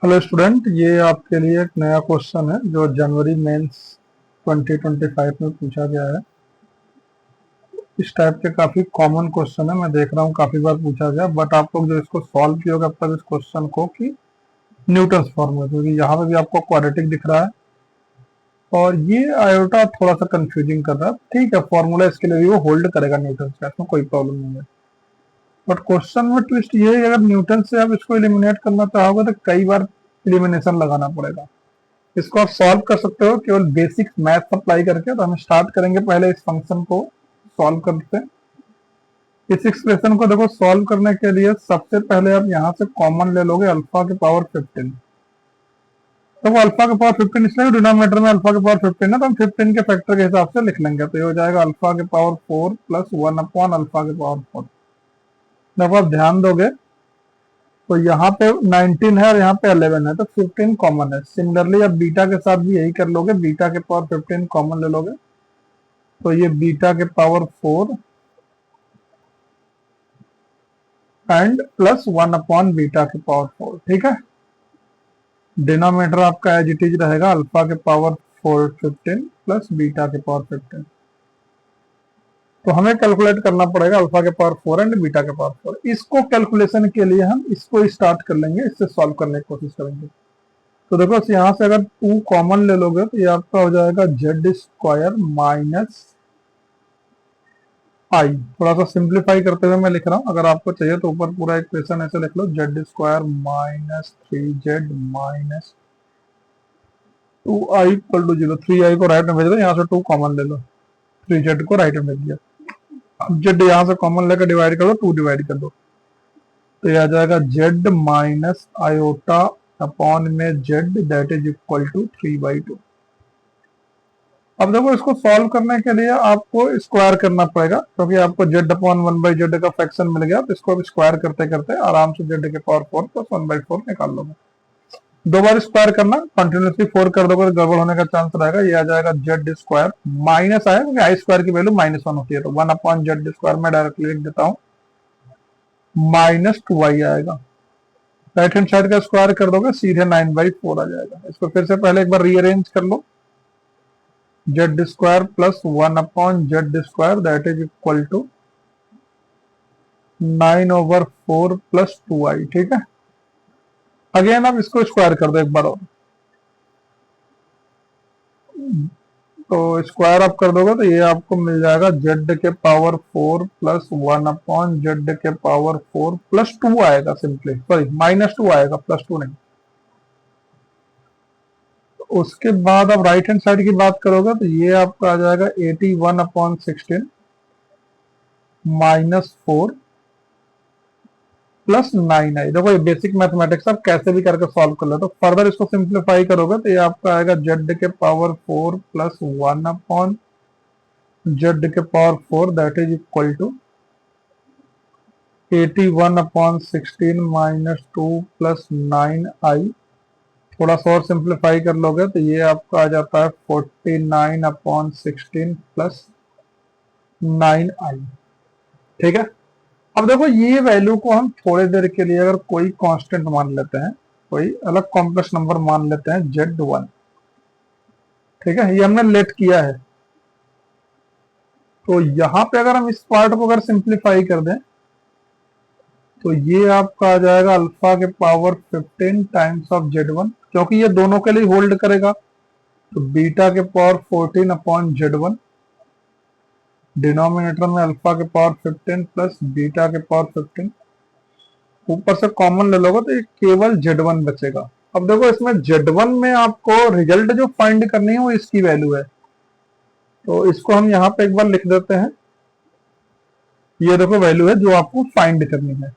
Hello student, ये आपके लिए एक नया क्वेश्चन है जो जनवरी मेंस 2025 में पूछा गया है। इस टाइप के काफ़ी कॉमन क्वेश्चन है, मैं देख रहा हूँ काफ़ी बार पूछा गया, बट आप लोग जो इसको सॉल्व किए होगा अब तक इस क्वेश्चन को कि न्यूटन्स फॉर्मूला, क्योंकि यहाँ पे भी आपको क्वाड्रेटिक दिख रहा है और ये आयोटा थोड़ा सा कंफ्यूजिंग कर रहा है। ठीक है, फॉर्मूला इसके लिए भी वो होल्ड करेगा न्यूटन्स का, इसमें कोई प्रॉब्लम नहीं है। बट क्वेश्चन में ट्विस्ट ये है, अगर न्यूटन से आप इसको एलिमिनेट करना चाहोगे तो कई बार एलिमिनेशन लगाना पड़ेगा। इसको आप सॉल्व कर सकते हो केवल बेसिक मैथ अप्लाई करके। तो हम स्टार्ट करेंगे पहले इस फंक्शन को सॉल्व करते हैं। इस एक्सप्रेशन को देखो, सॉल्व करने के लिए सबसे पहले आप यहाँ से कॉमन ले लोगे अल्फा के पावर 15। तो वो अल्फा के पावर 15 इसलिए डिनोमिनेटर में अल्फा के पावर 15 है, तो हम 15 के फैक्टर के हिसाब से लिख लेंगे। तो ये हो जाएगा अल्फा के पावर 4 प्लस 1 अपॉन अल्फा के पावर 4। देखो आप ध्यान दोगे तो यहाँ पे 19 है और यहाँ पे 11 है, तो 15 कॉमन है। सिमिलरली आप बीटा के साथ भी यही कर लोगे, बीटा के पावर 15 कॉमन ले लोगे, तो ये बीटा के power 4 and plus 1 upon beta के पावर 4। ठीक है, डिनोमिनेटर आपका एज इट इज रहेगा अल्फा के पावर 4 15 प्लस बीटा के पावर 15। तो हमें कैलकुलेट करना पड़ेगा अल्फा के पावर 4 एंड बीटा के पावर 4। इसको कैलकुलेशन के लिए हम इसको स्टार्ट कर लेंगे, इससे सॉल्व करने की कोशिश करेंगे। तो देखो यहाँ से अगर 2 कॉमन ले लोगे तो ये आपका हो जाएगा जेड स्क्वायर माइनस आई। थोड़ा सा सिंप्लीफाई करते हुए मैं लिख रहा हूँ, अगर आपको चाहिए तो ऊपर पूरा इक्वेशन ऐसे लिख लो, z square minus 3z minus 2i equal to 0। 3i को राइट में भेज दो, यहाँ से 2 कॉमन ले लो, 3z को राइट में भेज दिया। अब जेड यहाँ से कॉमन लेकर डिवाइड कर दो, 2 डिवाइड कर दो, तो यह आ जाएगा जेड माइनस आयोटा अपॉन में Z that is equal to 3/2। अब देखो इसको सॉल्व करने के लिए आपको स्क्वायर करना पड़ेगा, क्योंकि आपको जेड अपॉन 1/z का फ्रैक्शन मिल गया। तो इसको अब स्क्वायर करते करते आराम से जेड के पावर 4 प्लस 1/4 निकाल लोगे। 2 बार स्क्वायर करना, कंटिन्यूसली 4 कर दोगे तो गड़बड़ होने का चांस रहेगा। ये आ जाएगा जेड स्क्वायर माइनस आया क्योंकि आई स्क्वायर की वैल्यू -1 होती है, तो 1 अपॉन जेड स्क्वायर में डायरेक्टली लिख देता हूँ, -2i आएगा। राइट हैंड साइड का स्क्वायर कर दोगे सीधे 9/4 आ जाएगा। इसको फिर से पहले एक बार रीअरेंज कर लो, z square plus 1 upon z square that is equal to 9/4 plus 2i। ठीक है, अगेन अब इसको स्क्वायर कर दो एक बार और, तो स्क्वायर आप कर दोगे तो ये आपको मिल जाएगा जेड के पावर 4 प्लस 1 अपॉन जेड के पावर 4 प्लस 2 आएगा, सिंपली सॉरी -2 आएगा, +2 नहीं। उसके बाद आप राइट हैंड साइड की बात करोगे तो ये आपका आ जाएगा 81/16 -4 प्लस 9i। देखो ये बेसिक मैथमेटिक्स आप कैसे भी करके सॉल्व कर लो। तो फर्दर इसको सिंप्लीफाई करोगे तो ये आपका आएगा जेड के पावर 4 प्लस 1 अपॉन जेड के power 4 that is equal to 81/16 -2 plus 9i। थोड़ा सा और सिंप्लीफाई कर लोगे तो ये आपका आ जाता है 49/16 प्लस 9i। ठीक है, अब देखो ये वैल्यू को हम थोड़ी देर के लिए अगर कोई कांस्टेंट मान लेते हैं, कोई अलग कॉम्प्लेक्स नंबर मान लेते हैं z1। ठीक है, ये हमने लेट किया है। तो यहाँ पे अगर हम इस पार्ट को अगर सिंप्लीफाई कर दें तो ये आपका आ जाएगा अल्फा के पावर 15 टाइम्स ऑफ z1, क्योंकि ये दोनों के लिए होल्ड करेगा, तो बीटा के पावर 14 अपॉन z1, डिनोमिनेटर में अल्फा के पावर 15 प्लस बीटा के पावर 15, ऊपर से कॉमन ले लोगे तो ये केवल z1 बचेगा। अब देखो इसमें z1 में आपको रिजल्ट जो फाइंड करनी है वो इसकी वैल्यू है, तो इसको हम यहाँ पे एक बार लिख देते हैं। ये देखो वैल्यू है जो आपको फाइंड करनी है।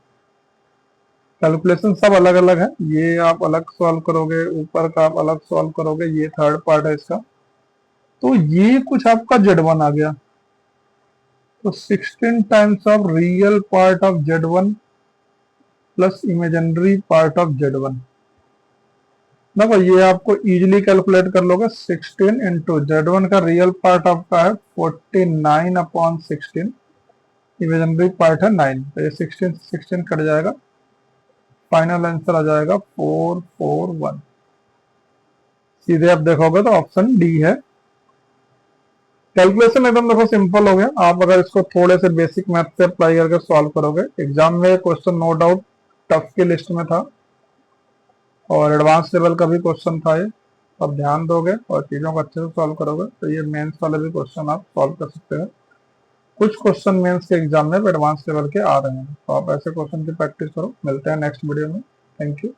कैलकुलेशन सब अलग अलग है, ये आप अलग सॉल्व करोगे, ऊपर का आप अलग सॉल्व करोगे, ये थर्ड पार्ट है इसका। तो ये कुछ आपका z1 आ गया, तो 16 times of real part of z1 plus imaginary part of z1। देखो ये आपको इजीली कैलकुलेट कर लोगे, 16 इंटू z1 का रियल पार्ट आपका है 49/16, इमेजिनरी पार्ट है 9, तो ये 16 कट जाएगा, फाइनल आंसर आ जाएगा 441। सीधे आप देखोगे तो ऑप्शन डी है। कैलकुलेशन एकदम देखो सिंपल हो गया। आप अगर इसको थोड़े से बेसिक मैथ से अप्लाई करके सॉल्व करोगे, एग्जाम में क्वेश्चन नो डाउट टफ की लिस्ट में था और एडवांस लेवल का भी क्वेश्चन था ये। आप ध्यान दोगे और चीजों को अच्छे से सॉल्व करोगे तो ये मेंस वाले भी क्वेश्चन आप सॉल्व कर सकते हो। कुछ क्वेश्चन मेंस के एग्जाम में एडवांस लेवल के आ रहे हैं, तो आप ऐसे क्वेश्चन की प्रैक्टिस करो। मिलते हैं नेक्स्ट वीडियो में। Thank you.